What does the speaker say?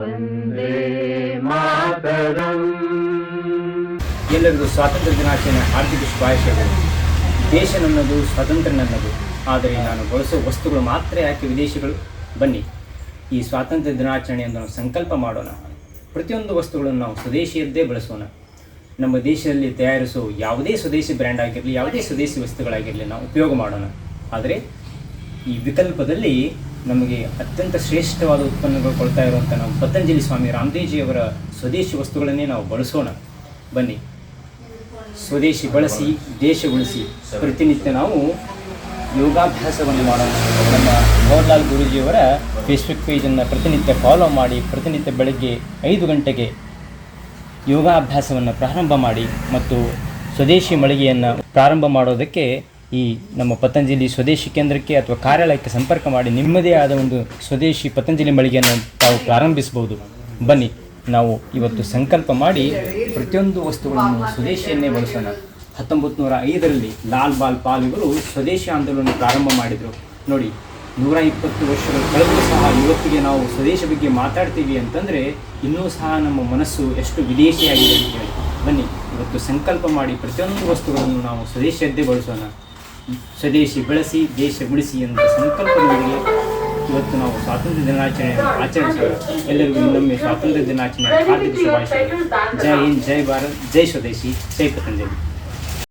ವಂದೇ ಮಾತರಂ. ಎಲ್ಲರಿಗೂ ಸ್ವಾತಂತ್ರ್ಯ ದಿನಾಚರಣೆ ಹಾರ್ದಿಕ ಶುಭಾಶಯಗಳು. ದೇಶ ನನ್ನದು, ಸ್ವಾತಂತ್ರ್ಯ ನನ್ನದು, ಆದರೆ ನಾನು ಬಳಸೋ ವಸ್ತುಗಳು ಮಾತ್ರ ಯಾಕೆ ವಿದೇಶಿಗಳು? ಬನ್ನಿ, ಈ ಸ್ವಾತಂತ್ರ್ಯ ದಿನಾಚರಣೆಯನ್ನು ನಾವು ಸಂಕಲ್ಪ ಮಾಡೋಣ. ಪ್ರತಿಯೊಂದು ವಸ್ತುಗಳನ್ನು ನಾವು ಸ್ವದೇಶಿಯದ್ದೇ ಬಳಸೋಣ. ನಮ್ಮ ದೇಶದಲ್ಲಿ ತಯಾರಿಸೋ ಯಾವುದೇ ಸ್ವದೇಶಿ ಬ್ರ್ಯಾಂಡ್ ಆಗಿರಲಿ, ಯಾವುದೇ ಸ್ವದೇಶಿ ವಸ್ತುಗಳಾಗಿರಲಿ ನಾವು ಉಪಯೋಗ ಮಾಡೋಣ. ಆದರೆ ಈ ವಿಕಲ್ಪದಲ್ಲಿ ನಮಗೆ ಅತ್ಯಂತ ಶ್ರೇಷ್ಠವಾದ ಉತ್ಪನ್ನಗಳು ಕೊಡ್ತಾ ಇರುವಂಥ ನಾವು ಪತಂಜಲಿ ಸ್ವಾಮಿ ರಾಮದೇವ್ಜಿಯವರ ಸ್ವದೇಶಿ ವಸ್ತುಗಳನ್ನೇ ನಾವು ಬಳಸೋಣ. ಬನ್ನಿ, ಸ್ವದೇಶಿ ಬಳಸಿ ದೇಶ ಉಳಿಸಿ. ಪ್ರತಿನಿತ್ಯ ನಾವು ಯೋಗಾಭ್ಯಾಸವನ್ನು ಮಾಡೋಣ. ನಮ್ಮ ಮೋಹನ್ಲಾಲ್ ಗುರೂಜಿಯವರ ಫೇಸ್ಬುಕ್ ಪೇಜನ್ನು ಪ್ರತಿನಿತ್ಯ ಫಾಲೋ ಮಾಡಿ ಪ್ರತಿನಿತ್ಯ ಬೆಳಗ್ಗೆ 5 ಗಂಟೆಗೆ ಯೋಗಾಭ್ಯಾಸವನ್ನು ಪ್ರಾರಂಭ ಮಾಡಿ ಮತ್ತು ಸ್ವದೇಶಿ ಮಳಿಗೆಯನ್ನು ಪ್ರಾರಂಭ ಮಾಡೋದಕ್ಕೆ ಈ ನಮ್ಮ ಪತಂಜಲಿ ಸ್ವದೇಶಿ ಕೇಂದ್ರಕ್ಕೆ ಅಥವಾ ಕಾರ್ಯಾಲಯಕ್ಕೆ ಸಂಪರ್ಕ ಮಾಡಿ ನಿಮ್ಮದೇ ಆದ ಒಂದು ಸ್ವದೇಶಿ ಪತಂಜಲಿ ಮಳಿಗೆಯನ್ನು ತಾವು ಪ್ರಾರಂಭಿಸಬಹುದು. ಬನ್ನಿ, ನಾವು ಇವತ್ತು ಸಂಕಲ್ಪ ಮಾಡಿ ಪ್ರತಿಯೊಂದು ವಸ್ತುಗಳನ್ನು ಸ್ವದೇಶಿಯನ್ನೇ ಬಳಸೋಣ. 1905ರಲ್ಲಿ ಲಾಲ್ ಬಾಲ್ ಪಾಲ್ ಇವರು ಸ್ವದೇಶಿ ಆಂದೋಲನ ಪ್ರಾರಂಭ ಮಾಡಿದರು. ನೋಡಿ, 120 ವರ್ಷಗಳು ಕಳೆದರೂ ಸಹ ಇವತ್ತಿಗೆ ನಾವು ಸ್ವದೇಶ ಬಗ್ಗೆ ಮಾತಾಡ್ತೀವಿ ಅಂತಂದರೆ ಇನ್ನೂ ಸಹ ನಮ್ಮ ಮನಸ್ಸು ಎಷ್ಟು ವಿದೇಶಿಯಾಗಿದೆ ಅಂತ ಹೇಳಿ. ಬನ್ನಿ, ಇವತ್ತು ಸಂಕಲ್ಪ ಮಾಡಿ ಪ್ರತಿಯೊಂದು ವಸ್ತುಗಳನ್ನು ನಾವು ಸ್ವದೇಶಿಯದ್ದೇ ಬಳಸೋಣ. ಸ್ವದೇಶಿ ಬೆಳೆಸಿ ದೇಶ ಉಳಿಸಿ ಎಂಬ ಸಂಕಲ್ಪದೊಂದಿಗೆ ಇವತ್ತು ನಾವು ಸ್ವಾತಂತ್ರ್ಯ ದಿನಾಚರಣೆಯನ್ನು ಆಚರಿಸೋಣ. ಎಲ್ಲರಿಗೂ ಇನ್ನೊಮ್ಮೆ ಸ್ವಾತಂತ್ರ್ಯ ದಿನಾಚರಣೆ ಹಾರ್ದಿಕ ಶುಭಾಶಯಗಳು. ಜೈ ಹಿಂದ್, ಜೈ ಭಾರತ್, ಜೈ ಸ್ವದೇಶಿ, ಜೈ ಪತಂಜಲಿ.